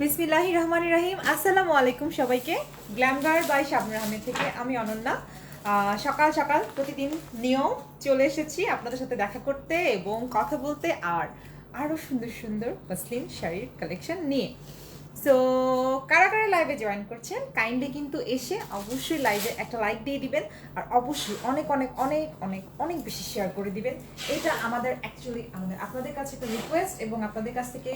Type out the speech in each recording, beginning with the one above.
বিসমিল্লাহির রহমানির রহিম। আসসালামু আলাইকুম সবাইকে। গ্ল্যামগার বাই শাবনুর আহমেদ থেকে আমি অনন্যা। সকাল সকাল প্রতিদিন নিয়ম চলে এসেছি আপনাদের সাথে দেখা করতে এবং কথা বলতে আর আরও সুন্দর সুন্দর মসলিন শাড়ির কালেকশন নিয়ে। সো কারা কারা লাইভে জয়েন করছেন কাইন্ডলি কিন্তু এসে অবশ্যই লাইভে একটা লাইক দিয়ে দিবেন আর অবশ্যই অনেক অনেক অনেক অনেক অনেক বেশি শেয়ার করে দিবেন। এটা আমাদের অ্যাকচুয়ালি আপনাদের কাছে একটা রিকোয়েস্ট এবং আপনাদের কাছ থেকে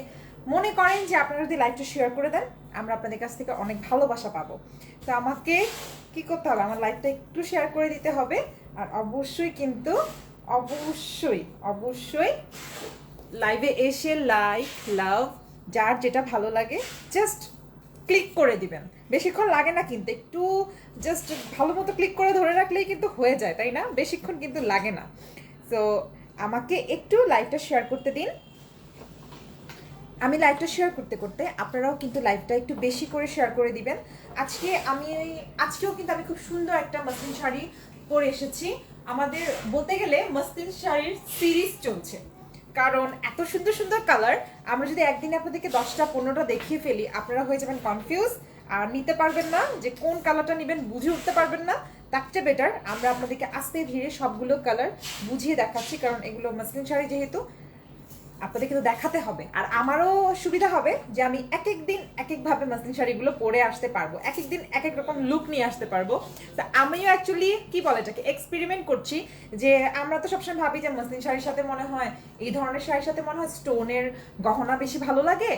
মনে করেন যে আপনারা যদি লাইভটা শেয়ার করে দেন আমরা আপনাদের কাছ থেকে অনেক ভালোবাসা পাবো। তো আমাকে কি করতে হবে, আমার লাইভটা একটু শেয়ার করে দিতে হবে আর অবশ্যই কিন্তু অবশ্যই অবশ্যই লাইভে এসে লাইক লাভ যার যেটা ভালো লাগে জাস্ট ক্লিক করে দিবেন। বেশিক্ষণ লাগে না কিন্তু, একটু জাস্ট ভালো মতো ক্লিক করে ধরে রাখলেই কিন্তু হয়ে যায়, তাই না? বেশিক্ষণ কিন্তু লাগে না। তো আমাকে একটু লাইভটা শেয়ার করতে দিন। আমি লাইভটা শেয়ার করতে করতে আপনারাও কিন্তু লাইভটা একটু বেশি করে শেয়ার করে দিবেন। আজকেও কিন্তু আমি খুব সুন্দর একটা মসলিন শাড়ি পরে এসেছি। আমাদের বলতে গেলে মসলিন শাড়ির সিরিজ চলছে, কারণ এত সুন্দর সুন্দর কালার। আমরা যদি একদিনে আপনাদেরকে 10টা 15টা দেখিয়ে ফেলি আপনারা হয়ে যাবেন কনফিউজ আর নিতে পারবেন না, যে কোন কালারটা নেবেন বুঝে উঠতে পারবেন না। তার চেয়ে বেটার আমরা আপনাদেরকে আস্তে ধীরে সবগুলো কালার বুঝিয়ে দেখাচ্ছি, কারণ এগুলো মসলিন শাড়ি যেহেতু আপনাদেরকে তো দেখাতে হবে আর আমারও সুবিধা হবে যে আমি এক এক দিন এক একভাবে মসলিন শাড়িগুলো পরে আসতে পারবো, এক এক দিন এক এক রকম লুক নিয়ে আসতে পারবো। তা আমিও অ্যাকচুয়ালি কি বলে এটাকে এক্সপেরিমেন্ট করছি। যে আমরা তো সবসময় ভাবি যে মসলিন শাড়ির সাথে মনে হয় এই ধরনের শাড়ির সাথে মনে হয় স্টোনের গহনা বেশি ভালো লাগে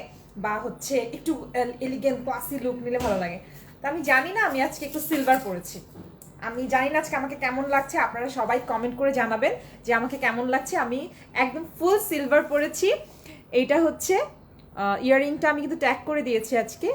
বা হচ্ছে একটু এলিগেন্ট ক্লাসি লুক নিলে ভালো লাগে। তা আমি জানি না, আমি আজকে একটু সিলভার পরেছি। আমি জানি না আজকে আমাকে কেমন লাগছে, আপনারা সবাই কমেন্ট করে জানাবেন যে আমাকে কেমন লাগছে। আমি একদম ফুল সিলভার পরেছি। এইটা হচ্ছে ইয়াররিংটা আমি কিন্তু ট্যাগ করে দিয়েছি আজকে।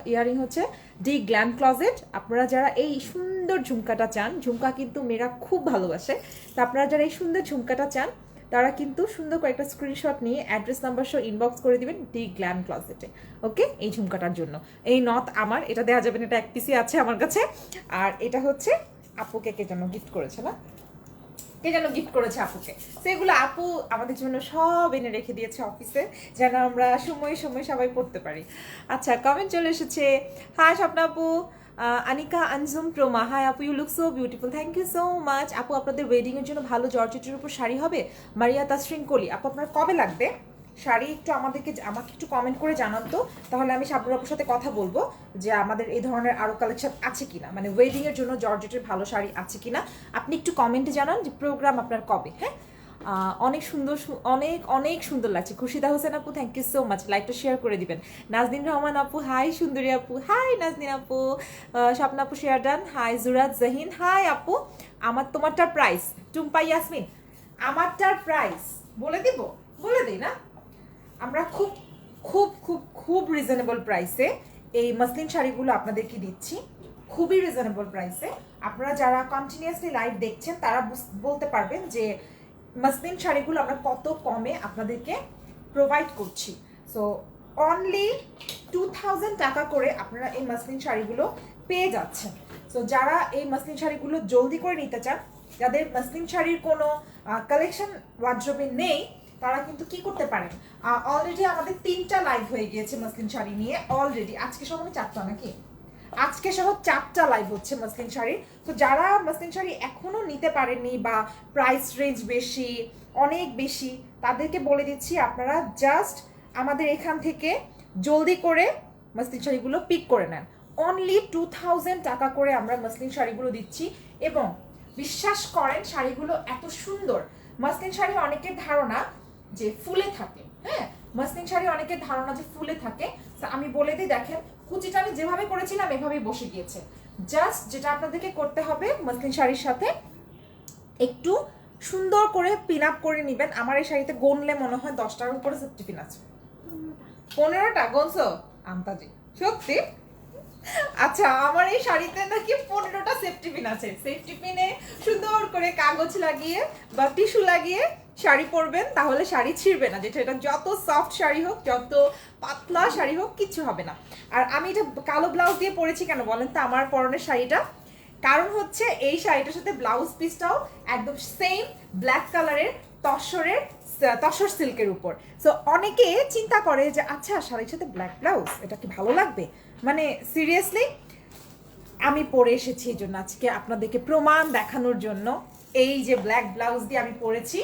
ইয়াররিং হচ্ছে ডি গ্ল্যাম ক্লজেট। আপনারা যারা এই সুন্দর ঝুমকাটা চান, ঝুমকা কিন্তু মেয়েরা খুব ভালোবাসে, তো আপনারা যারা এই সুন্দর ঝুমকাটা চান তারা কিন্তু সুন্দর করে একটা স্ক্রিনশট নিয়ে অ্যাড্রেস নাম্বার সহ ইনবক্স করে দিবেন ডি গ্ল্যাম ক্লজেটে। ওকে, এই ঝুমকাটার জন্য এই নথ আমার এটা দেওয়া যাবে না, এটা এক পিসি আছে আমার কাছে। আর এটা হচ্ছে আপুকে কে যেন গিফট করেছে, না কে যেন গিফট করেছে আপুকে, সেগুলো আপু আমাদের জন্য সব এনে রেখে দিয়েছে অফিসে, যেন আমরা সময় সময় সবাই পড়তে পারি। আচ্ছা, কমেন্ট চলে এসেছে। হাই স্বপ্না আপু, আনিকা আনজুম প্রমা, হাই আপু, you look so beautiful, thank you so much. আপু আপনাদের ওয়েডিংয়ের জন্য ভালো জর্জেটের উপর শাড়ি হবে? মারিয়া তাসরিন কলি, আপু আপনার কবে লাগবে শাড়ি একটু আমাকে একটু কমেন্ট করে জানান তো, তাহলে আমি শাবনুর আপুর সাথে কথা বলবো যে আমাদের এই ধরনের আরও কালেকশন আছে কিনা, মানে ওয়েডিংয়ের জন্য জর্জেটের ভালো শাড়ি আছে কিনা। আপনি একটু কমেন্টে জানান যে প্রোগ্রাম আপনার কবে। হ্যাঁ, অনেক সুন্দর, অনেক অনেক সুন্দর লাগছে। খুশিদা হোসেন আপু, থ্যাংক ইউ সো মাচ, লাইকটা শেয়ার করে দিবেন। নাজদিন রহমান আপু, হাই সুন্দরী আপু, হাই নাজদিন আপু। স্বপ্না আপু share done, high জুরাত Jahin, high আপু। তোমারটার প্রাইস, টুম্পা ইয়াসমিন, আমারটার প্রাইস বলে দিব, বলে দিই না? আমরা খুব খুব খুব খুব রিজনেবল প্রাইসে এই মসলিন শাড়িগুলো আপনাদেরকে দিচ্ছি, খুবই রিজনেবল প্রাইসে। আপনারা যারা কন্টিনিউয়াসলি লাইভ দেখছেন তারা বলতে পারবেন যে মসলিন শাড়িগুলো আমরা কত কমে আপনাদেরকে প্রোভাইড করছি। সো অনলি 2000 টাকা করে আপনারা এই মসলিন শাড়িগুলো পেয়ে যাচ্ছেন। সো যারা এই মসলিন শাড়িগুলো জলদি করে নিতে চান, যাদের মসলিন শাড়ির কোনো কালেকশন ওয়ার্ড্রোবে নেই, তারা কিন্তু কি করতে পারেন, অলরেডি আমাদের 3টা লাইভ হয়ে গিয়েছে মসলিন শাড়ি নিয়ে অলরেডি। আজকে সহ 4টা নাকি, আজকে সহ 4টা লাইভ হচ্ছে মসলিন শাড়ি। তো যারা মসলিন শাড়ি এখনো নিতে পারেননি বা প্রাইস রেঞ্জ বেশি, অনেক বেশি, তাদেরকে বলে দিচ্ছি আপনারা জাস্ট আমাদের এখান থেকে জলদি করে মসলিন শাড়িগুলো পিক করে নেন। অনলি 2000 টাকা করে আমরা মসলিন শাড়িগুলো দিচ্ছি এবং বিশ্বাস করেন শাড়িগুলো এত সুন্দর। মসলিন শাড়ি অনেকের ধারণা যে ফুলে থাকে, হ্যাঁ, মসলিন শাড়ি অনেকের ধারণা যে ফুলে থাকে। আমি বলে দিই, দেখেন কুচিটা আমি যেভাবে করেছিলাম এভাবেই বসে গিয়েছে। জাস্ট যেটা আপনাদেরকে করতে হবে, মসলিন শাড়ির সাথে একটু সুন্দর করে পিন আপ করে নেবেন। আমার এই শাড়িতে গনলে মনে হয় 10টার উপরে সেফটি পিন আছে। 15টা গনছো আন্তাজি, সত্যি? আচ্ছা, আমার এই শাড়িতে নাকি 15টা সেফটি পিন আছে। সেফটি পিনে সুন্দর করে কাগজ লাগিয়ে বা টিস্যু লাগিয়ে শাড়ি পরবেন, তাহলে শাড়ি ছিঁড়বে না। যেটা এটা যত সফট শাড়ি হোক, যত পাতলা শাড়ি হোক, কিচ্ছু হবে না। আর আমি এটা কালো ব্লাউজ দিয়ে পরেছি কেন বলেন তো আমার পরনের শাড়িটা? কারণ হচ্ছে এই শাড়িটার সাথে ব্লাউজ পিসটাও একদম সেম ব্ল্যাক কালারের তসরের তসর সিল্কের উপর। সো অনেকে চিন্তা করে যে আচ্ছা শাড়ির সাথে ব্ল্যাক ব্লাউজ এটা কি ভালো লাগবে, মানে সিরিয়াসলি আমি পরে এসেছি এই জন্য আজকে আপনাদেরকে প্রমাণ দেখানোর জন্য। এই যে ব্ল্যাক ব্লাউজ দিয়ে আমি পরেছি।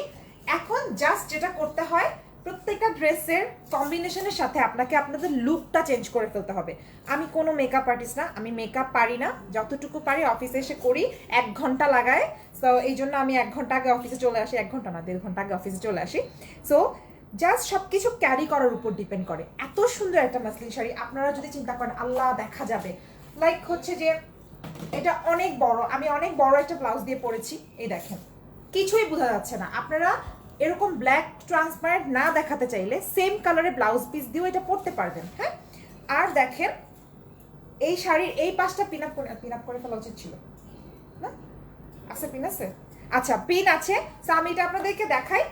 এখন জাস্ট যেটা করতে হয়, প্রত্যেকটা ড্রেসের কম্বিনেশনের সাথে আপনাকে আপনাদের লুকটা চেঞ্জ করে ফেলতে হবে। আমি কোনো মেকআপ আর্টিস্ট না, আমি মেকআপ পারি না, যতটুকু পারি অফিসে এসে করি, 1 ঘন্টা লাগায়। সো এই জন্য আমি 1 ঘন্টা আগে অফিসে চলে আসি, 1 ঘন্টা না 1.5 ঘন্টা আগে অফিসে চলে আসি। সো জাস্ট সব কিছু ক্যারি করার উপর ডিপেন্ড করে। এত সুন্দর একটা মাসলিন শাড়ি, আপনারা যদি চিন্তা করেন আল্লাহ দেখা যাবে, লাইক হচ্ছে যে এটা অনেক বড়, আমি অনেক বড় একটা ব্লাউজ দিয়ে পরেছি, এই দেখেন কিছুই বোঝা যাচ্ছে না। আপনারা এরকম ব্ল্যাক ট্রান্সপারেন্ট না দেখাতে চাইলে সেম কালারের ব্লাউজ পিস দিয়েও এটা পরতে পারবেন। হ্যাঁ, আর দেখেন এই শাড়ির এই পাশটা পিন আপ করে ফেলা উচিত ছিল না? আচ্ছা পিন আছে, আচ্ছা পিন আছে। তো আমি এটা আপনাদেরকে দেখাই,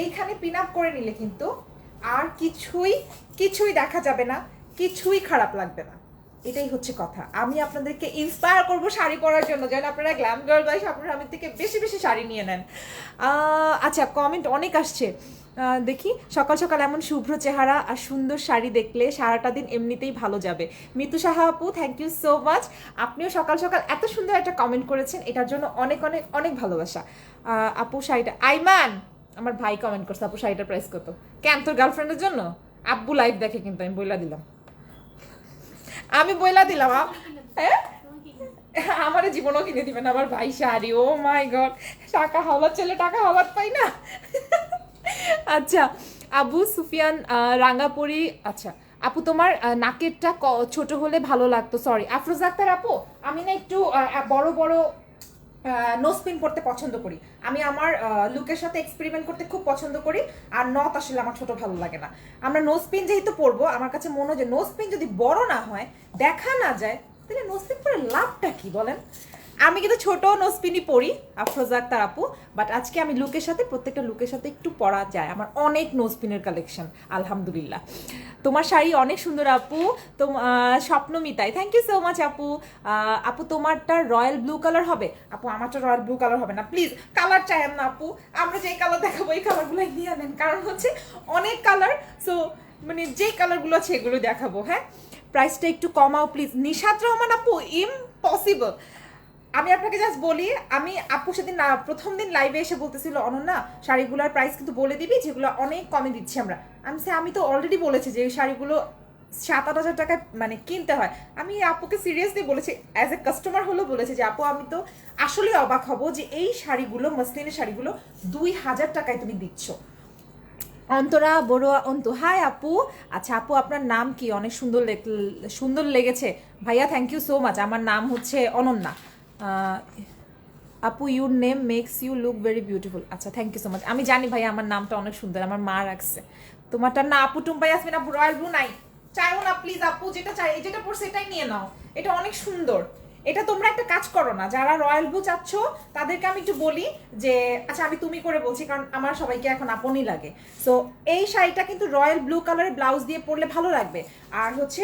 এইখানে পিন আপ করে নিলে কিন্তু আর কিছুই দেখা যাবে না, কিছুই খারাপ লাগবে না। এটাই হচ্ছে কথা। আমি আপনাদেরকে ইন্সপায়ার করবো শাড়ি পরার জন্য, যেন আপনারা glam girl by Shabnur Ahmed থেকে বেশি বেশি শাড়ি নিয়ে নেন। আচ্ছা কমেন্ট অনেক আসছে, দেখি। সকাল সকাল এমন শুভ্র চেহারা আর সুন্দর শাড়ি দেখলে সারাটা দিন এমনিতেই ভালো যাবে। মিতু সাহা আপু, থ্যাংক ইউ সো মাচ। আপনিও সকাল সকাল এত সুন্দর একটা কমেন্ট করেছেন, এটার জন্য অনেক অনেক অনেক ভালোবাসা। আপু শাড়িটা, আইমান আমার ভাই কমেন্ট করছে, আপু শাড়িটার প্রাইস কত? কেন তোর গার্লফ্রেন্ডের জন্য? আব্বু লাইভ দেখে কিন্তু, আমি বইলা দিলাম, আমি বইলা দিলাম। হ্যাঁ আমার জীবনও কিনে দিবেন আমার ভাই শাড়ি। ও মাই গড, টাকা হওয়ার ছেলে টাকা হওয়ার পাই না। আচ্ছা আবু সুফিয়ান রাঙ্গাপুরি, আচ্ছা আপু তোমার নাকেরটা ছোট হলে ভালো লাগতো। সরি আফরোজ আক্তার আপু, আমি না একটু বড় বড় নোজপিন পরতে পছন্দ করি। আমি আমার লুকের সাথে এক্সপেরিমেন্ট করতে খুব পছন্দ করি, আর নথ আসলে আমার ছোট ভালো লাগে না। আমরা নোজপিন যেহেতু পরবো, আমার কাছে মনে হয় যে নোজপিন যদি বড় না হয়, দেখা না যায়, তাহলে নোজপিন পরে লাভটা কি বলেন? আমি কিন্তু ছোট নোজপিনই পরি আফরোজ আক্তার আপু, বাট আজকে আমি লুকের সাথে, প্রত্যেকটা লুকের সাথে একটু পরা যায়। আমার অনেক নোজপিনের কালেকশন আলহামদুলিল্লাহ। তোমার শাড়ি অনেক সুন্দর আপু। স্বপ্নমিতাই, থ্যাংক ইউ সো মাচ আপু। আপু তোমারটা রয়্যাল ব্লু কালার হবে? আপু আমারটা রয়্যাল ব্লু কালার হবে না, প্লিজ কালার চাইেন না আপু, আমরা যেই কালার দেখাবো এই কালারগুলোই নিয়ে আনেন, কারণ হচ্ছে অনেক কালার। সো মানে যেই কালারগুলো আছে এগুলো দেখাবো। হ্যাঁ, প্রাইসটা একটু কমাও প্লিজ। নিশাত রহমান আপু, ইম্পসিবল। আমি আপনাকে জাস্ট বলি, আমি আপু সেদিন প্রথম দিন লাইভে এসে বলতেছিল অনন্যা শাড়িগুলোর প্রাইস কিন্তু বলে দিবি যেগুলো অনেক কমে দিচ্ছি আমরা। আমি তো অলরেডি বলেছি যে এই শাড়িগুলো 7-8 হাজার টাকায় মানে কিনতে হয়। আমি আপুকে সিরিয়াসলি বলেছি, অ্যাজ এ কাস্টমার হলেও বলেছি যে আপু আমি তো আসলে অবাক হব যে এই শাড়িগুলো, মসলিনের শাড়িগুলো 2000 টাকায় তুমি দিচ্ছ। অন্তরা বড়ুয়া অন্তু, হাই আপু। আচ্ছা আপু আপনার নাম কি? অনেক সুন্দর লেগেছে ভাইয়া, থ্যাংক ইউ সো মাচ। আমার নাম হচ্ছে অনন্যা। আপু your name makes you look very beautiful. আচ্ছা থ্যাংক ইউ সো মাচ। আমি জানি ভাইয়া আমার নামটা অনেক সুন্দর, আমার মা রাখছে। তোমারটা না আপু টুম্পাই আসবেন আপু, রয়্যাল ব্লু নাই, চাইও না প্লিজ আপু, যেটা চাই যেটা পড়ছে এটাই নিয়ে নাও, এটা অনেক সুন্দর। এটা তোমরা একটা কাজ করো না, যারা রয়্যাল ব্লু চাচ্ছ তাদেরকে আমি একটু বলি যে, আচ্ছা আমি তুমি করে বলছি কারণ আমার সবাইকে এখন আপনই লাগে। সো এই শাড়িটা কিন্তু রয়্যাল ব্লু কালারের ব্লাউজ দিয়ে পরলে ভালো লাগবে। আর হচ্ছে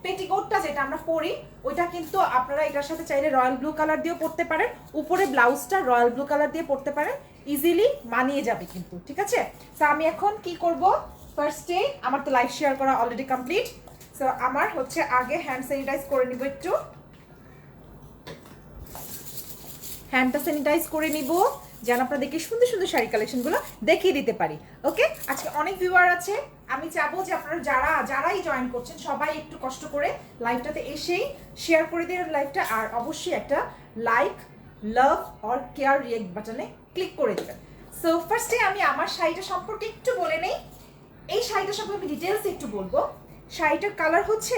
পেটিকোটটা যেটা আমরা পরি ওইটা কিন্তু আপনারা এটার সাথে চাইলে রয়্যাল ব্লু কালার দিয়েও পরতে পারেন, উপরে ব্লাউজটা রয়্যাল ব্লু কালার দিয়ে পরতে পারেন, ইজিলি মানিয়ে যাবে কিন্তু। ঠিক আছে, তো আমি এখন কি করব, ফার্স্টে আমার তো লাইভ শেয়ার করা অলরেডি কমপ্লিট। সো আমার হচ্ছে আগে হ্যান্ড স্যানিটাইজ করে নিব, একটু হ্যান্ডটা স্যানিটাইজ করে নিব যেন আপনাদেরকে সুন্দর সুন্দর শাড়ি কালেকশনগুলো দেখিয়ে দিতে পারি। ওকে, আজকে অনেক ভিউয়ার আছে, আমি চাবো যে আপনারা যারাই জয়েন করছেন সবাই একটু কষ্ট করে লাইভটাতে এসেই শেয়ার করে দিন লাইভটা, আর অবশ্যই একটা like, love or care react বাটনে ক্লিক করে দেবেন। সো ফার্স্টে আমি আমার শাড়িটা সম্পর্কে একটু বলে নেই। এই শাড়িটা সম্পর্কে আমি ডিটেলস একটু বলবো। শাড়িটার কালার হচ্ছে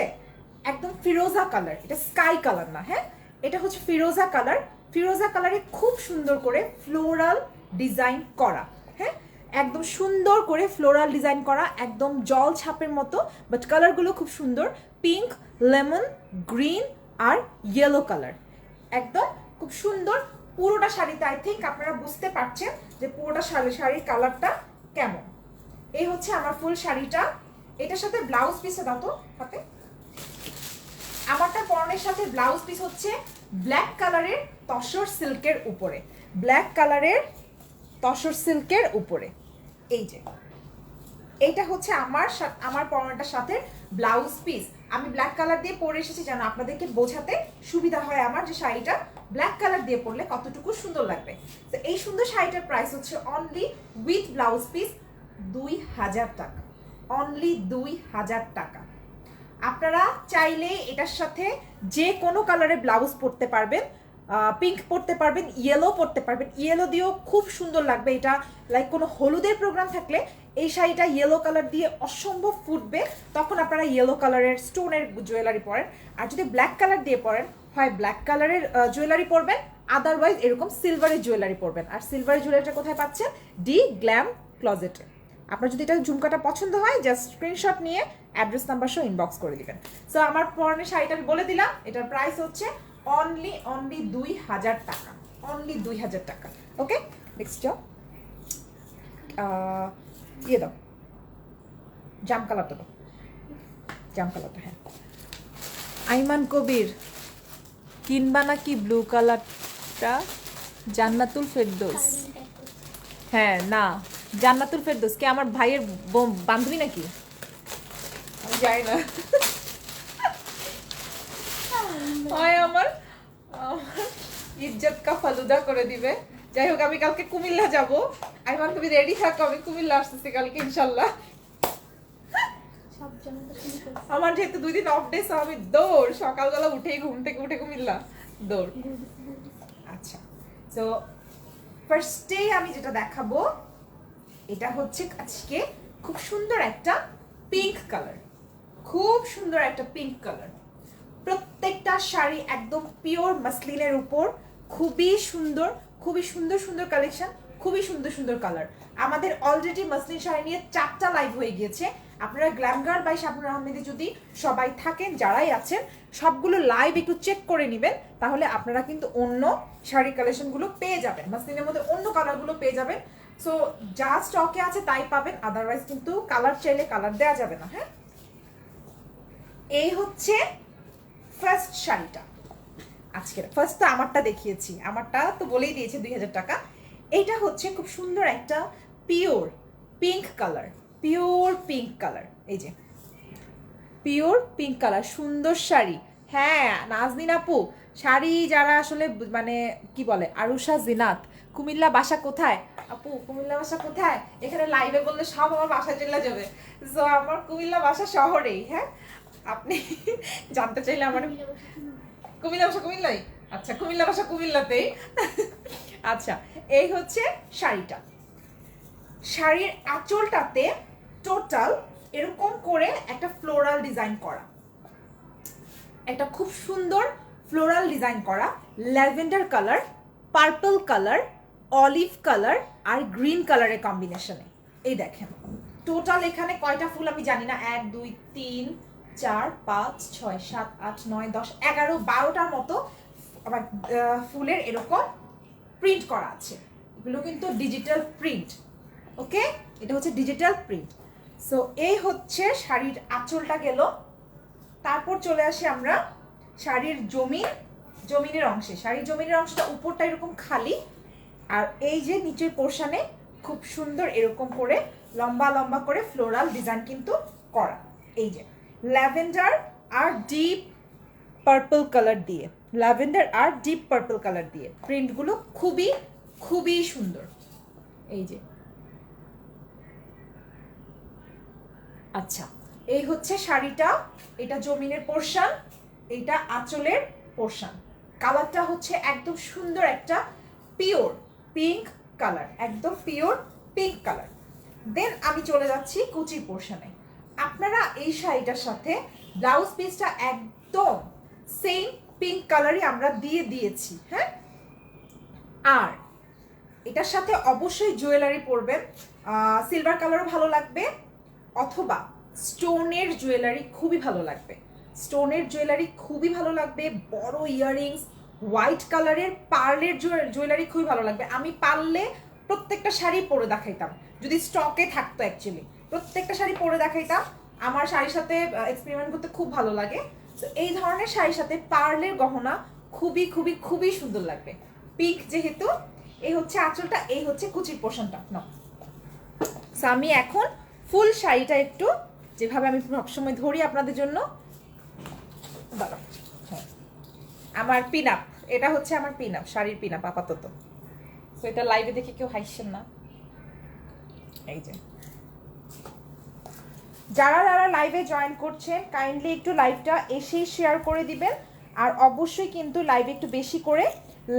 একদম ফিরোজা কালার, এটা স্কাই কালার না, হ্যাঁ এটা হচ্ছে ফিরোজা কালার। ফিরোজা কালারে খুব সুন্দর করে ফ্লোরাল ডিজাইন করা, হ্যাঁ একদম সুন্দর করে ফ্লোরাল ডিজাইন করা, একদম জল ছাপের মতো, বাট কালারগুলো খুব সুন্দর, পিঙ্ক, লেমন, গ্রিন আর ইয়েলো কালার, একদম খুব সুন্দর। পুরোটা শাড়িতে আই থিঙ্ক আপনারা বুঝতে পারছেন যে পুরোটা শাড়ির কালারটা কেমন। এই হচ্ছে আমার ফুল শাড়িটা। এটার সাথে ব্লাউজ পিসে দাও তো হাতে। আমারটা পরনের সাথে ব্লাউজ পিস হচ্ছে ব্ল্যাক কালারের তসর সিল্কের উপরে, ব্ল্যাক কালারের তসর সিল্কের উপরে। এই যে এইটা হচ্ছে আমার পরনাটার সাথে ব্লাউজ পিস। আমি ব্ল্যাক কালার দিয়ে পরে এসেছি যেন আপনাদেরকে বোঝাতে সুবিধা হয় আমার যে শাড়িটা ব্ল্যাক কালার দিয়ে পরলে কতটুকু সুন্দর লাগবে। তো এই সুন্দর শাড়িটার প্রাইস হচ্ছে অনলি উইথ ব্লাউজ পিস 2000 টাকা, অনলি 2000 টাকা। আপনারা চাইলে এটার সাথে যে কোনো কালারের ব্লাউজ পরতে পারবেন, পিঙ্ক পরতে পারবেন, ইয়েলো পরতে পারবেন। ইয়েলো দিয়েও খুব সুন্দর লাগবে। এটা লাইক কোনো হলুদের প্রোগ্রাম থাকলে এই শাড়িটা ইয়েলো কালার দিয়ে অসম্ভব ফুটবে, তখন আপনারা ইয়েলো কালারের স্টোনের জুয়েলারি পরেন। আর যদি ব্ল্যাক কালার দিয়ে পরেন, হয় ব্ল্যাক কালারের জুয়েলারি পরবেন, আদারওয়াইজ এরকম সিলভারের জুয়েলারি পরবেন। আর সিলভারের জুয়েলারিটা কোথায় পাচ্ছেন? ডি গ্ল্যাম ক্লজেটে। আপনার যদি এটা ঝুমকাটা পছন্দ হয়, জাস্ট স্ক্রিনশট নিয়ে অ্যাড্রেস নাম্বার সহ ইনবক্স করে দিবেন। সো আমার পরনের শাড়িটা আমি বলে দিলাম, এটার প্রাইস হচ্ছে অনলি 2000 টাকা, অনলি 2000 টাকা। ওকে, নেক্সট যাও, ইয়ে দাও, জাম কালারটা দাও, জাম কালারটা। হ্যাঁ, আইমান কবির, কিনবা নাকি ব্লু কালারটা? জান্নাতুল ফেরদৌস। হ্যাঁ, না, জান্নাতুল ফেরদৌস কে আমার ভাইয়ের বান্ধবী নাকি? আমি জানি না। আমার ইজ্জত কা ফালুদা করে দিবে। যাই হোক, আমি কালকে কুমিল্লা যাব। আইমান তুমি রেডি থাকো, আমি কুমিল্লা আসতেছি কালকে ইনশাল্লাহ। আমার যেহেতু 2 দিন অফ ডে, আমি দৌড়, সকালবেলা উঠেই ঘুম থেকে উঠে কুমিল্লা দৌড়। আচ্ছা, তো ফার্স্টে আমি যেটা দেখাবো এটা হচ্ছে আজকে খুব সুন্দর একটা পিঙ্ক কালার, খুব সুন্দর একটা পিঙ্ক কালার। প্রত্যেকটা শাড়ি একদম পিওর মাসলিনের উপর, খুবই সুন্দর, খুবই সুন্দর সুন্দর কালেকশন, খুবই সুন্দর সুন্দর কালার। আমাদের অলরেডি মাসলিন শাড়ি নিয়ে 4টা লাইভ হয়ে গিয়েছে। আপনারা গ্ল্যামগার বাই শাবনূর আহমেদে যদি সবাই থাকেন, যারাই আছেন, সবগুলো লাইভ একটু চেক করে নেবেন, তাহলে আপনারা কিন্তু অন্য শাড়ি কালেকশনগুলো পেয়ে যাবেন, মাসলিনের মধ্যে অন্য কালারগুলো পেয়ে যাবেন। সো যা স্টকে আছে তাই পাবেন, আদারওয়াইজ কিন্তু কালার চাইলে কালার দেওয়া যাবে না। হ্যাঁ, এই হচ্ছে ফার্স্ট শাড়িটা। আজকের ফার্স্ট তো আমারটা দেখিয়েছি, আমারটা তো বলেই দিয়েছে 2000 টাকা। এইটা হচ্ছে খুব সুন্দর একটা pure pink colour, pure pink colour. এই যে পিওর পিঙ্ক কালার, সুন্দর শাড়ি। হ্যাঁ, নাজনীন আপু, শাড়ি যারা আসলে মানে কি বলে, আরুষা জিনাত, কুমিল্লা বাসা কোথায়? আপু কুমিল্লা বাসা কোথায়? এখানে লাইভে বললে সব আমার বাসায় চলে যাবে। সো আমার কুমিল্লা বাসা শহরেই। হ্যাঁ, আপনি জানতে চাইলে আমার কুমিল্লা বাসা কুমিল্লাই। আচ্ছা, কুমিল্লা বাসা কুমিল্লাতেই। আচ্ছা, এই হচ্ছে শাড়িটা। শাড়ির আঁচলটাতে টোটাল এরকম করে একটা ফ্লোরাল ডিজাইন করা, একটা খুব সুন্দর ফ্লোরাল ডিজাইন করা, lavender colour, purple colour, olive colour আর গ্রিন কালারের কম্বিনেশনে। এই দেখেন টোটাল এখানে কয়টা ফুল আমি জানি না, 1 2 3 4 5 6 7 8 9 10 11 12টার মতো আবার ফুলের এরকম প্রিন্ট করা আছে। এগুলো কিন্তু ডিজিটাল প্রিন্ট। ওকে, এটা হচ্ছে ডিজিটাল প্রিন্ট। সো এই হচ্ছে শাড়ির আঁচলটা গেল। তারপর চলে আসি আমরা শাড়ির জমিনের অংশে। শাড়ির জমিনের অংশটা উপরটা এরকম খালি, আর এই যে নিচের পোর্শনে খুব সুন্দর এরকম করে লম্বা লম্বা করে ফ্লোরাল ডিজাইন কিন্তু করা। এই যে ল্যাভেন্ডার আর ডিপ পার্পল কালার দিয়ে, ল্যাভেন্ডার আর ডিপ পার্পল কালার দিয়ে প্রিন্টগুলো খুবই খুবই সুন্দর। এই যে আচ্ছা, এই হচ্ছে শাড়িটা, এটা জমিনের পোর্শন, এটা আঁচলের পোর্শন। কালারটা হচ্ছে একদম সুন্দর একটা পিওর পিঙ্ক কালার, একদম পিওর পিঙ্ক কালার। দেন আমি চলে যাচ্ছি কুচির পোর্শনে। আপনারা এই শাড়িটার সাথে ব্লাউজ পিসটা একদম সেম পিঙ্ক কালারই আমরা দিয়ে দিয়েছি। হ্যাঁ, আর এটার সাথে অবশ্যই জুয়েলারি পরবেন, সিলভার কালারও ভালো লাগবে, অথবা স্টোনের জুয়েলারি খুবই ভালো লাগবে, স্টোনের জুয়েলারি খুবই ভালো লাগবে, বড় ইয়াররিংস, হোয়াইট কালারের পার্লের জুয়েলারি খুবই ভালো লাগবে। আমি পারলে প্রত্যেকটা শাড়ি পরে দেখাইতাম, যদি স্টকে থাকতো, অ্যাকচুয়ালি প্রত্যেকটা শাড়ি পরে দেখাইতাম। আমার শাড়ির সাথে এক্সপেরিমেন্ট করতে খুব ভালো লাগে। তো এই ধরনের শাড়ির সাথে পার্লের গহনা খুবই খুবই খুবই সুন্দর লাগবে, পিঙ্ক যেহেতু। এই হচ্ছে আঁচলটা, এই হচ্ছে কুচির পোর্শনটা। সো আমি এখন ফুল শাড়িটা একটু যেভাবে আমি সবসময় ধরি আপনাদের জন্য, দাঁড়াও, হ্যাঁ, আমার পিন আপ, এটা হচ্ছে আমার পিন আপ, শাড়ির পিন আপ আপাতত। তো এটা লাইভে দেখে কেউ হাসছেন না। এই যে যারা যারা লাইভে জয়েন করছেন কাইন্ডলি একটু লাইভটা এসেই শেয়ার করে দিবেন, আর অবশ্যই কিন্তু লাইভে একটু বেশি করে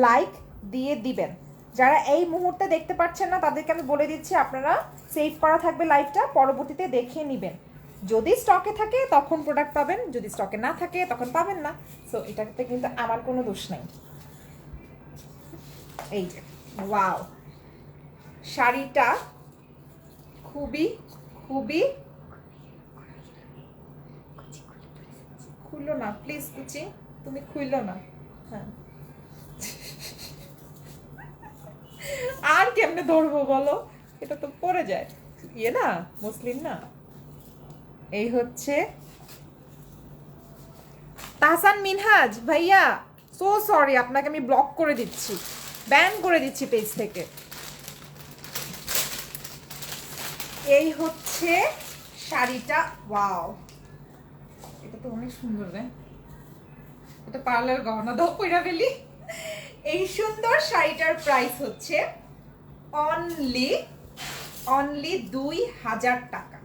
লাইক দিয়ে দিবেন। যারা এই মুহূর্তে দেখতে পাচ্ছেন না তাদেরকে আমি বলে দিচ্ছি, আপনারা সেভ করা থাকবে লাইভটা, পরবর্তীতে দেখে নেবেন। যদি স্টকে থাকে তখন প্রোডাক্ট পাবেন, যদি স্টকে না থাকে তখন পাবেন না। সো এটাতে কিন্তু আমার কোনো দোষ নাই। এই যে ওয়াও, শাড়িটা খুবই খুবই, খুললো না প্লিজ কুচি, তুমি খুললো না। হ্যাঁ, আর কেমনে ধরবো বলো, এটা তো পড়ে যায়, ইয়ে না মুসলিম না। এই হচ্ছে তাহসান মিনহাজ ভাইয়া, সো সরি, আপনাকে আমি ব্লক করে দিচ্ছি, ব্যান করে দিচ্ছি পেজ থেকে। এই হচ্ছে শাড়িটা, ওয়াও, এটা তো অনেক সুন্দর রে, এটা পার্লার গহনা দাও পয়রা ফেলি। এই সুন্দর শাড়িটার প্রাইস হচ্ছে অনলি 2000 টাকা।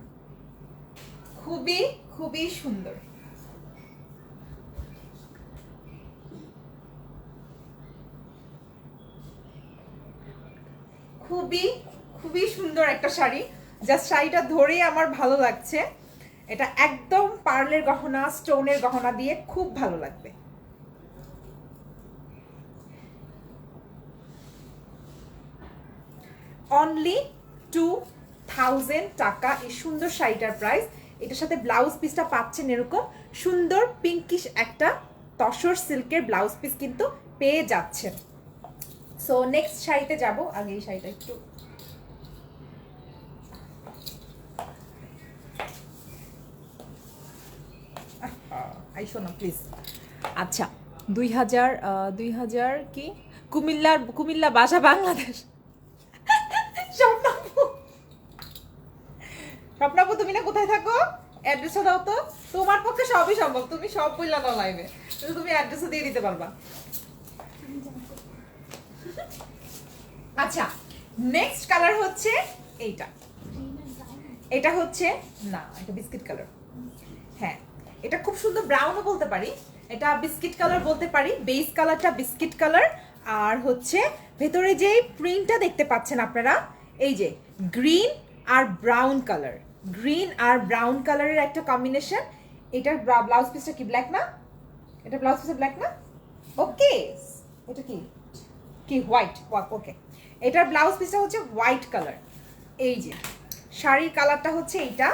খুবই খুবই সুন্দর, খুবই খুবই সুন্দর একটা শাড়ি। জাস্ট শাড়িটা ধরেই আমার ভালো লাগছে। এটা একদম পার্লের গহনা, স্টোনের গহনা দিয়ে খুব ভালো লাগবে। অনলি 2000 টাকা এই সুন্দর শাড়িটার প্রাইস। এটার সাথে ব্লাউজ পিসটা পাচ্ছেন এরকম সুন্দর পিঙ্কিশ একটা তসর সিল্কের ব্লাউজ পিস কিন্তু পেয়ে যাচ্ছেন। সো নেক্সট শাড়িতে যাব, আগে এই শাড়িটা একটু, আইসো না প্লিজ। আচ্ছা, 2000 কি, কুমিল্লা বাসা বাংলাদেশ। স্বপ্নাপু তুমি না কোথায় থাকো, অ্যাড্রেসও দাও তো। তোমার পক্ষে সবই সম্ভব, তুমি সব বললা দাও লাইভে, তুমি অ্যাড্রেসও দিয়ে দিতে পারবা। আচ্ছা, নেক্সট কালার হচ্ছে এইটা, এটা হচ্ছে না, এটা বিস্কিট কালার। হ্যাঁ, এটা খুব সুন্দর, ব্রাউনও বলতে পারি, এটা বিস্কিট কালার বলতে পারি। বেস কালারটা বিস্কিট কালার, আর হচ্ছে ভেতরে যে প্রিন্টটা দেখতে পাচ্ছেন আপনারা, এই যে গ্রিন আর ব্রাউন কালার, গ্রিন আর ব্রাউন কালারের একটা কম্বিনেশন। এটার ব্লাউজ পিসটা কি ব্ল্যাক না? এটা ব্লাউজ পিসটা ব্ল্যাক না? ওকে, এটা কি কি হোয়াইট, ওকে। এটার ব্লাউজ পিসটা হচ্ছে হোয়াইট কালার। এই যে শাড়ির কালারটা হচ্ছে এইটা,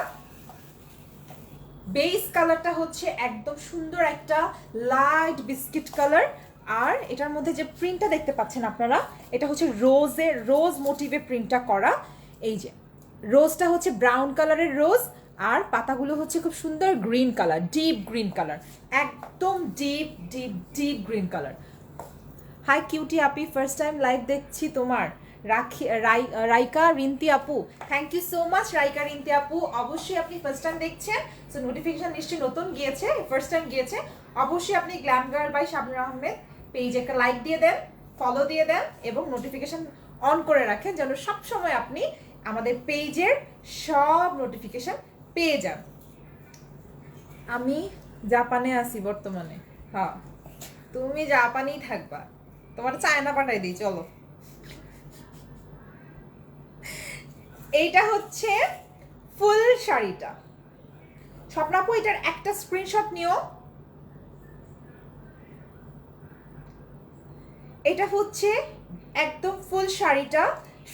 বেস কালারটা হচ্ছে একদম সুন্দর একটা লাইট বিস্কিট কালার। আর এটার মধ্যে যে প্রিন্টটা দেখতে পাচ্ছেন আপনারা, এটা হচ্ছে রোজ মোটিভে প্রিন্টটা করা। এই যে রোজটা হচ্ছে ব্রাউন কালারের রোজ, আর পাতাগুলো হচ্ছে খুব সুন্দর green colour, deep green colour, একদম deep deep deep green colour. Hi cutie আপি, ফার্স্ট টাইম লাইভ দেখছি তোমার। রাইকা রিন্তি আপু, থ্যাংক ইউ সো মাচ রাইকা রিন্তি আপু। অবশ্যই আপনি ফার্স্ট টাইম দেখছেন, সো নোটিফিকেশন নিশ্চয়ই নতুন গিয়েছে, ফার্স্ট টাইম গিয়েছে। অবশ্যই আপনি glam girl by Shabnur Ahmed পেজে একটা লাইক দিয়ে দেন, ফলো দিয়ে দেন, এবং নোটিফিকেশন অন করে রাখেন যেন সবসময় আপনি আমাদের পেজের সব নোটিফিকেশন পেয়ে যান। আমি জাপানে আছি বর্তমানে। হ্যাঁ, তুমি জাপানেই থাকবা, তোমার চায়না পাঠাই দিই চলো। এইটা হচ্ছে ফুল শাড়িটা। স্বপ্নাপু এটার একটা স্ক্রিনশট নিও। এটা হচ্ছে একদম ফুল শাড়িটা,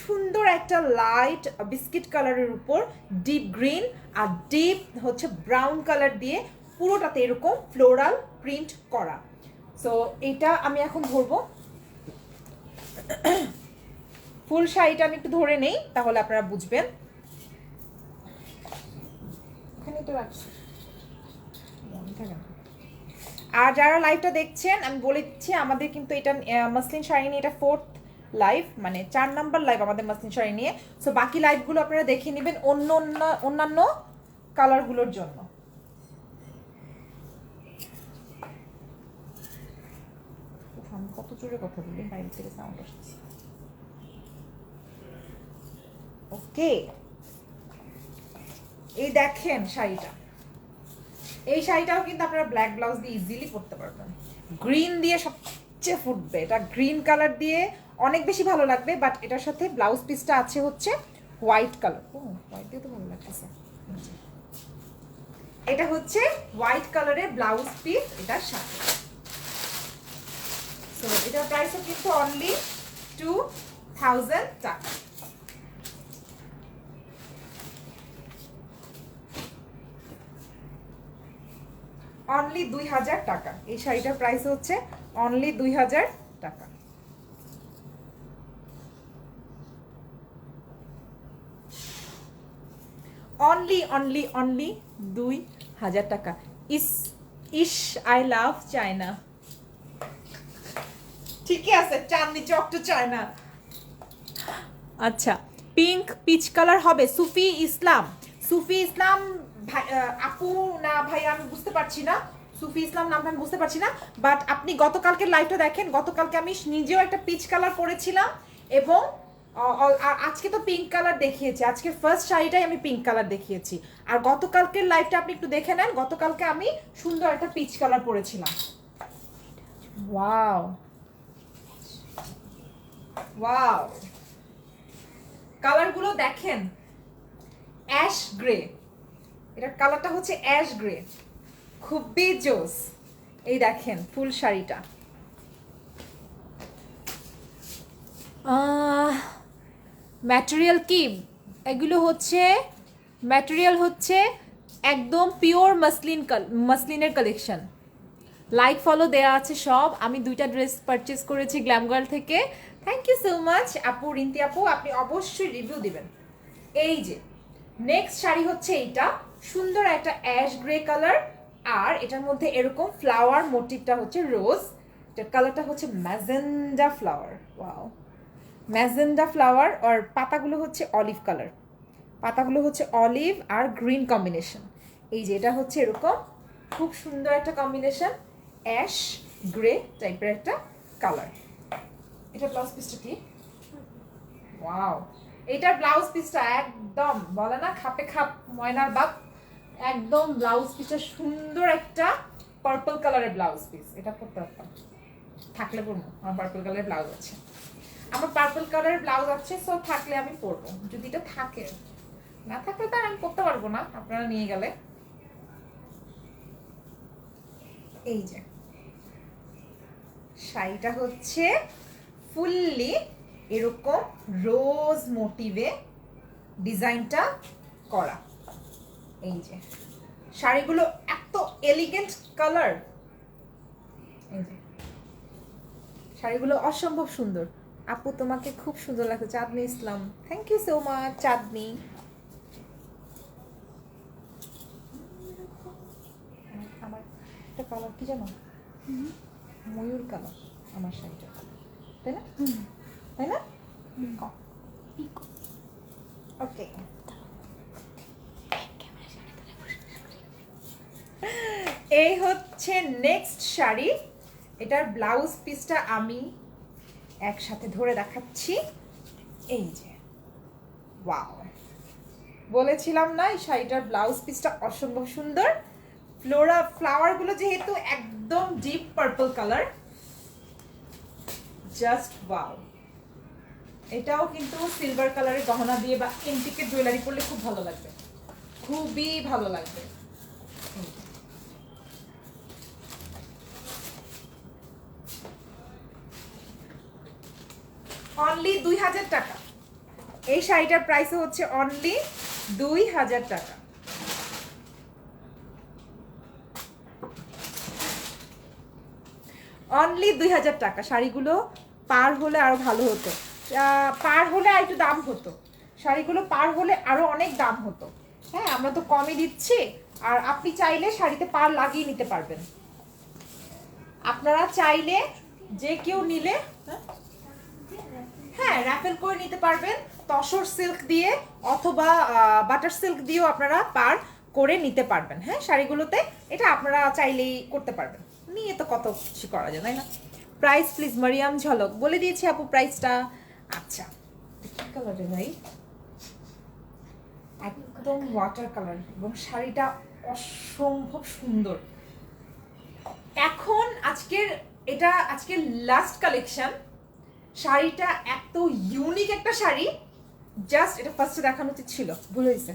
সুন্দর একটা লাইট বিস্কিট কালারের উপর ডিপ গ্রিন আর ডিপ হচ্ছে ব্রাউন কালার দিয়ে পুরোটাতে এরকম ফ্লোরাল প্রিন্ট করা। সো এটা আমি এখন ধরবো, ফুল শাড়িটা আমি একটু ধরে নেই তাহলে আপনারা বুঝবেন। আর যারা লাইভটা দেখছেন আমি বলে দিচ্ছি, আমাদের কিন্তু এটা মাসলিন শাড়ি নিয়ে এটা 4th লাইভ, মানে 4 নাম্বার লাইভ আমাদের মাসলিন শাড়ি নিয়ে। সো বাকি লাইভগুলো আপনারা দেখে নেবেন অন্যান্য কালারগুলোর জন্য। আমি কত জোরে কথা বলি, বাইরে থেকে সাউন্ড আসছে। ওকে, এই দেখেন শাড়িটা, এই শাড়িটাও কিন্তু আপনারা ব্ল্যাক ব্লাউজ দিয়ে ইজিলি পরতে পারবেন। গ্রিন দিয়ে সবচেয়ে ফুটবে, এটা গ্রিন কালার দিয়ে অনেক বেশি ভালো লাগবে। বাট এটার সাথে ব্লাউজ পিসটা আছে হচ্ছে হোয়াইট কালার। ও হোয়াইট দিয়ে তো ভালো লাগতেছে। এটা হচ্ছে হোয়াইট কালারের ব্লাউজ পিস এটার সাথে। সো এটার প্রাইসও কিন্তু অনলি 2000 টাকা। অনলি 2000 টাকা। এই শাড়িটার প্রাইস হচ্ছে অনলি 2000 টাকা। অনলি 2000 টাকা। ইস আই লাভ চায়না। ঠিকই আছে, চাঁদনি চক টু চায়না। আচ্ছা, পিঙ্ক পিচ কালার হবে। সুফি ইসলাম আপু না ভাই আমি বুঝতে পারছি না, সুফি ইসলাম নামটা আমি বুঝতে পারছি না। বাট আপনি গতকালকে লাইভটা দেখেন, গতকালকে আমি নিজেও একটা পিচ কালার পরেছিলাম এবং আর আজকে তো পিঙ্ক কালার দেখিয়েছি। আজকে ফার্স্ট শাড়িটাই আমি পিঙ্ক কালার দেখিয়েছি। আর গতকালকের লাইভটা আপনি একটু দেখে নেন, গতকালকে আমি সুন্দর একটা পিচ কালার পরেছিলাম। ওয়াও ওয়াও, কালারগুলো দেখেন, অ্যাশ গ্রে, এটার কালারটা হচ্ছে অ্যাশ গ্রে, খুবই জোস। এই দেখেন ফুল শাড়িটা। ম্যাটেরিয়াল কি এগুলো হচ্ছে? ম্যাটেরিয়াল হচ্ছে একদম পিওর মাসলিনের কালেকশন। লাইক ফলো দেয়া আছে সব। আমি 2টা ড্রেস পারচেস করেছি গ্ল্যাম গার্ল থেকে। থ্যাংক ইউ সো মাচ আপু, রিন্তি আপু, আপনি অবশ্যই রিভিউ দিবেন। এই যে নেক্সট শাড়ি হচ্ছে এইটা, সুন্দর একটা অ্যাশ গ্রে কালার, আর এটার মধ্যে এরকম ফ্লাওয়ার মোটিভটা হচ্ছে রোজ, এটার কালারটা হচ্ছে magenta flower. Wow, magenta flower. আর পাতাগুলো হচ্ছে অলিভ কালার, পাতাগুলো হচ্ছে অলিভ আর গ্রিন কম্বিনেশন। এই যে এটা হচ্ছে এরকম খুব সুন্দর একটা কম্বিনেশন, অ্যাশ গ্রে টাইপের একটা কালার। এটা ব্লাউজ পিসটা কি? ওয়াও, এটার ব্লাউজ পিসটা একদম বলে না খাপে খাপ ময়নার বাপ, একদম ব্লাউজ পিসটা সুন্দর একটা পার্পল কালারের ব্লাউজ পিস। এটা পরতে পারতাম, থাকলে পরবো, আমার পার্পল কালারের ব্লাউজ আছে, আমার পার্পল কালারের ব্লাউজ আছে। সো থাকলে আমি পরবো, যদি এটা থাকে, না থাকলে তো আর আমি পরতে পারবো না আপনারা নিয়ে গেলে। এই যে শাড়িটা হচ্ছে ফুললি এরকম রোজ মোটিভে ডিজাইনটা করা। এই যে শাড়িগুলো এত এলিগেন্ট কালার, এই যে শাড়িগুলো অসম্ভব সুন্দর। আপু তোমাকে খুব সুন্দর লাগছে, চাঁদনি ইসলাম, থ্যাংক ইউ সো মাচ চাঁদনি। আমার একটা কালার কি জানো, ময়ূর কালার আমার শাড়িটা, তাই না? তাই না? ওকে, এই হচ্ছে নেক্সট শাড়ি। এটার ব্লাউজ পিসটা আমি একসাথে ধরে দেখাচ্ছি। এই যে ওয়াও, বলেছিলাম না এই শাড়িটার ব্লাউজ পিসটা অসম্ভব সুন্দর। ফ্লাওয়ারগুলো যেহেতু একদম deep purple colour, just wow. এটাও কিন্তু সিলভার কালারের গহনা দিয়ে বা এন্টিকের জুয়েলারি পরলে খুব ভালো লাগবে, খুবই ভালো লাগবে। অনলি 2000 টাকা। এই শাড়িটার প্রাইস হচ্ছে অনলি 2000 টাকা। অনলি 2000 টাকা। শাড়িগুলো পার হলে আরো ভালো হতো, পার হলে আর একটু দাম হতো, শাড়িগুলো পার হলে আরো অনেক দাম হতো। হ্যাঁ, আমরা তো কমই দিচ্ছি, আর আপনি চাইলে শাড়িতে পার লাগিয়ে নিতে পারবেন। আপনারা চাইলে যে কেউ নিলে, হ্যাঁ র্যাফেল করে নিতে পারবেন তসর সিল্ক দিয়ে অথবা বাটার সিল্ক দিয়েও আপনারা পার করে নিতে পারবেন। হ্যাঁ শাড়িগুলোতে এটা আপনারা চাইলেই করতে পারবেন, নিয়ে তো কত কিছু করা যায় তাই না। প্রাইস প্লিজ মারিয়াম ঝলক বলে দিয়েছি আপু প্রাইসটা। আচ্ছা কি কালারে ভাই, একদম ওয়াটার কালার এবং শাড়িটা অসম্ভব সুন্দর। এখন আজকের লাস্ট কালেকশন, শাড়িটা এত ইউনিক একটা শাড়ি, জাস্ট এটা ফার্স্টে দেখানো উচিত ছিল, ভুল হয়েছে,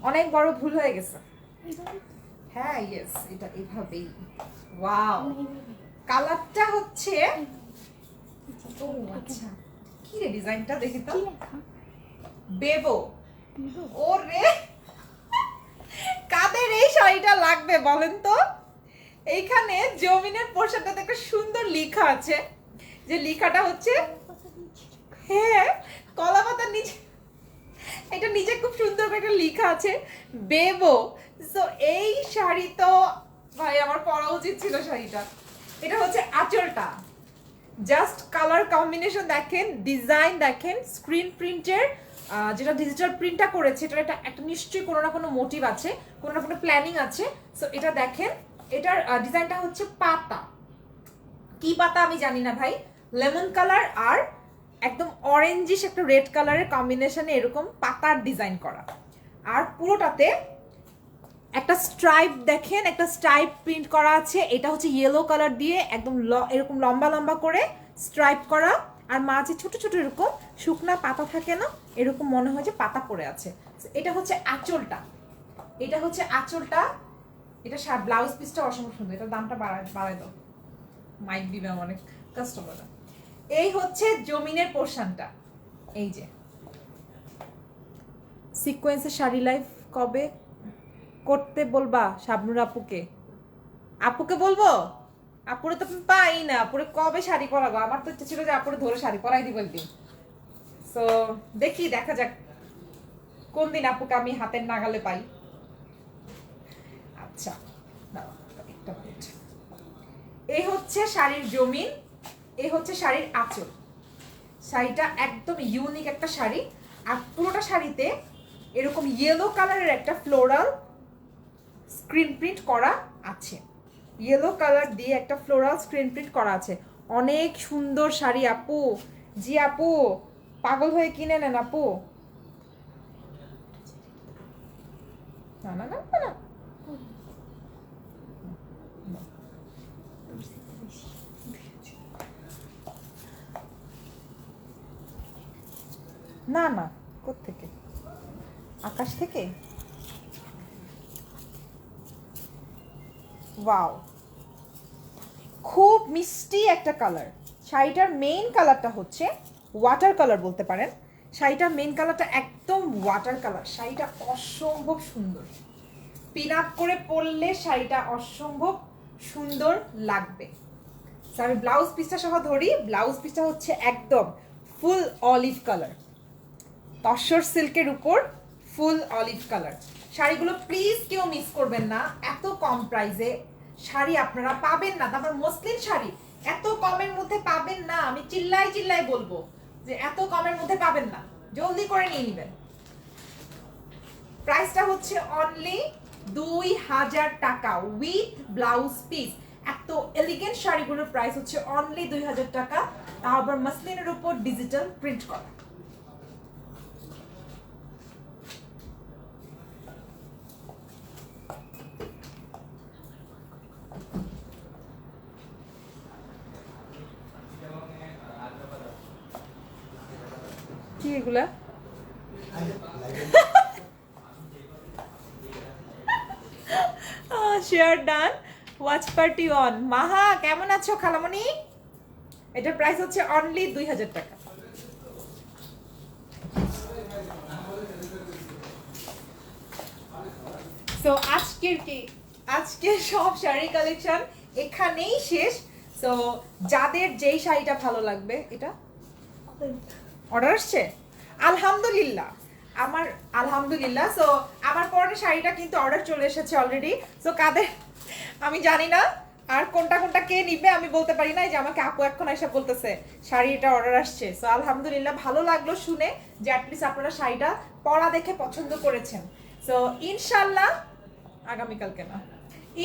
অনেক বড় ভুল হয়ে গেছে। হ্যাঁ ইয়েস এটা এভাবেই। ওয়াও কালারটা হচ্ছে, ও আচ্ছা কি রে ডিজাইনটা দেখি তো, বেবো। ওরে কাদের এই শাড়িটা লাগবে বলেন তো। এইখানে জমিনের পোর্শনটাতে একটা সুন্দর লেখা আছে, যে লেখাটা হচ্ছে, হ্যাঁ কলা পাতার নিচে, এটা নিচে খুব সুন্দর একটা লেখা আছে বেবো। সো এই শাড়ি তো ভাই আমার পরা উচিত ছিল শাড়িটা। এটা হচ্ছে আঁচলটা, জাস্ট কালার কম্বিনেশন দেখেন, ডিজাইন দেখেন, স্ক্রিন প্রিন্টের যেটা ডিজিটাল প্রিন্টটা করেছে এটা একটা নিশ্চয়ই কোনো না কোনো মোটিভ আছে, কোনো না কোনো প্ল্যানিং আছে। সো এটা দেখেন, এটার ডিজাইনটা হচ্ছে পাতা, কি পাতা আমি জানি না ভাই, লেমন কালার আর একদম অরেঞ্জিশ একটা রেড কালারের কম্বিনেশনে এরকম পাতার ডিজাইন করা। আর পুরোটাতে একটা স্ট্রাইপ দেখেন, একটা স্ট্রাইপ প্রিন্ট করা আছে, এটা হচ্ছে ইয়েলো কালার দিয়ে একদম এরকম লম্বা লম্বা করে স্ট্রাইপ করা, আর মাঝে ছোট ছোট এরকম শুকনা পাতা থাকে না, এরকম মনে হয় যে পাতা পড়ে আছে। এটা হচ্ছে আঁচলটা, এটা হচ্ছে আঁচলটা, এটা ব্লাউজ পিসটা অসম্ভব সুন্দর, এটার দামটা বাড়ায় দাও, মাইক দিবে অনেক কাস্টমাররা। এই হচ্ছে জমিনের পোর্শনটা, এই যে সিকোয়েন্সের শাড়ি লাইফ কবে করতে বলবা শাবনুর আপুকে? আপুকে বলবো? আপুরে তো পাই না, আপুরে কবে শাড়ি পরাবো? আমার তো ইচ্ছে ছিল যে আপুরে ধরে শাড়ি পরাই দিব একদিন। সো দেখি, দেখা যাক কোন দিন আপুকে আমি হাতের নাগালে পাই। আচ্ছা একটা মিনিট। এই হচ্ছে শাড়ির জমিন, এই হচ্ছে শাড়ির আঁচল। শাড়িটা একদম ইউনিক একটা শাড়ি, আর পুরোটা শাড়িতে এরকম ইয়েলো কালারের একটা ফ্লোরাল স্ক্রিন প্রিন্ট করা আছে, ইয়েলো কালার দিয়ে একটা ফ্লোরাল স্ক্রিন প্রিন্ট করা আছে। অনেক সুন্দর শাড়ি আপু, জি আপু পাগল হয়ে কিনে নেন আপু। না না না না না না, কোত্থেকে? আকাশ থেকে? ওয়াও খুব মিষ্টি একটা কালার। শাড়িটার মেইন কালারটা হচ্ছে ওয়াটার কালার বলতে পারেন, শাড়িটার মেইন কালারটা একদম ওয়াটার কালার। শাড়িটা অসম্ভব সুন্দর, পিন আপ করে পরলে শাড়িটা অসম্ভব সুন্দর লাগবে। আমি ব্লাউজ পিসটা সহ ধরি, ব্লাউজ পিসটা হচ্ছে একদম ফুল অলিভ কালার, তসর সিল্কের উপর ফুল অলিভ কালার। শাড়িগুলো প্লিজ কেউ মিস করবেন না, এত কম প্রাইসে শাড়ি আপনারা পাবেন না। তারপর মসলিন শাড়ি এত কমের মধ্যে পাবেন না, আমি চিল্লাই চিল্লাই বলবো যে এত কমের মধ্যে পাবেন না, জলদি করে নিয়ে নেবেন। প্রাইসটা হচ্ছে অনলি 2000 টাকা উইথ ব্লাউজ পিস। এত এলিগেন্ট শাড়িগুলোর প্রাইস হচ্ছে অনলি 2000 টাকা, তাও আবার মসলিনের উপর ডিজিটাল প্রিন্ট করা। কি এগুলা? Share done, watch party on. Maha কেমন আছো খালামণি? এটার প্রাইস হচ্ছে অনলি 2000 টাকা। সো আজকের সব শাড়ি কালেকশন এখানেই শেষ। সো যাদের যেই শাড়িটা ভালো লাগবে, এটা অর্ডার আসছে আলহামদুলিল্লাহ, আলহামদুলিল্লাহ। সো আমার পরনের শাড়িটা কিন্তু অর্ডার চলে এসেছে অলরেডি। সো কাদের আমি জানি না, আর কোনটা কোনটা কে নিবে আমি বলতে পারি না, এই যে আমাকে আপু এখন এসে বলতেছে শাড়িটা অর্ডার আসছে। সো আলহামদুলিল্লাহ, ভালো লাগলো শুনে যে অ্যাটলিস্ট আপনারা শাড়িটা পরা দেখে পছন্দ করেছেন। সো ইনশাল্লাহ আগামীকালকে না,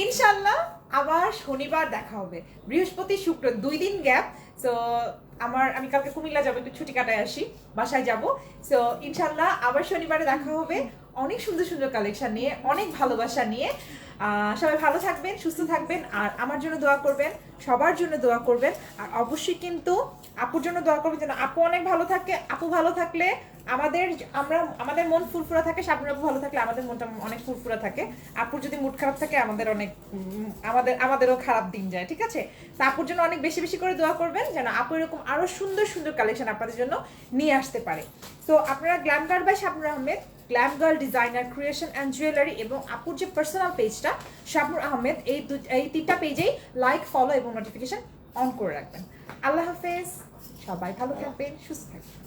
ইনশাল্লাহ আবার শনিবার দেখা হবে। বৃহস্পতি শুক্র 2 দিন গ্যাপ। সো আমি কালকে কুমিল্লা যাবো, একটু ছুটি কাটায় আসি, বাসায় যাব। সো ইনশাল্লাহ আবার শনিবারে দেখা হবে অনেক সুন্দর সুন্দর কালেকশন নিয়ে, অনেক ভালোবাসা নিয়ে। সবাই ভালো থাকবেন, সুস্থ থাকবেন, আর আমার জন্য দোয়া করবেন, সবার জন্য দোয়া করবেন। আর অবশ্যই কিন্তু আপুর জন্য দোয়া করবেন যেন আপু অনেক ভালো থাকে। আপু ভালো থাকলে আমাদের মন ফুরফুরা থাকে, শাবনূর আপু ভালো থাকলে আমাদের মনটা অনেক ফুরফুরা থাকে। আপুর যদি মুড খারাপ থাকে আমাদের অনেক আমাদেরও খারাপ দিন যায়, ঠিক আছে? তো আপুর জন্য অনেক বেশি বেশি করে দোয়া করবেন যেন আপু এরকম আরো সুন্দর সুন্দর কালেকশন আপনাদের জন্য নিয়ে আসতে পারে। তো আপনারা glam girl by Shabnur Ahmed, glam girl designer creation and jewellery এবং আপুর যে পার্সোনাল পেজটা শাবনূর আহমেদ, এই 3টা পেজেই লাইক, ফলো এবং নোটিফিকেশন অন করে রাখবেন। আল্লাহ হাফেজ, সবাই ভালো থাকবেন, সুস্থ থাকবেন।